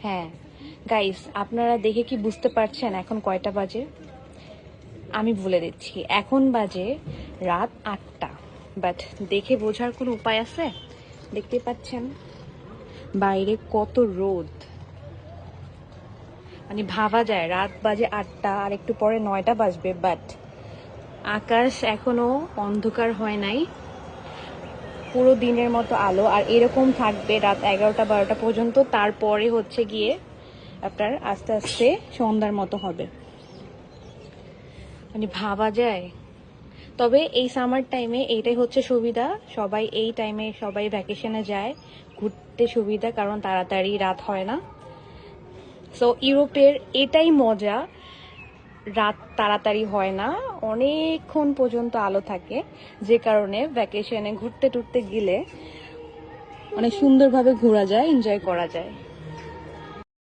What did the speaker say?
হ্যাঁ গাইস, আপনারা দেখে কি বুঝতে পারছেন এখন কয়টা বাজে? আমি বলে দিচ্ছি, এখন বাজে রাত 8টা। বাট দেখে বোঝার কোনো উপায় আছে? দেখতে পাচ্ছেন বাইরে কত রোদ, মানে ভাবা যায় রাত বাজে 8টা আর একটু পরে 9টা বাজবে, বাট আকাশ এখনো অন্ধকার হয় নাই, পুরো দিনের মতো আলো। আর এরকম থাকবে রাত 11টা 12টা পর্যন্ত, তারপরে হচ্ছে গিয়ে আপনার আস্তে আস্তে সন্ধ্যার মতো হবে। মানে ভাবা যায়। তবে এই সামার টাইমে এইটাই হচ্ছে সুবিধা, সবাই এই টাইমে সবাই ভ্যাকেশনে যায় ঘুরতে, সুবিধা কারণ তাড়াতাড়ি রাত হয় না। সো ইউরোপের এটাই মজা, রাত তাড়াতাড়ি হয় না, অনেকক্ষণ পর্যন্ত আলো থাকে, যে কারণে ভ্যাকেশনে ঘুরতে টুরতে গেলে অনেক সুন্দরভাবে ঘোরা যায়, এনজয় করা যায়।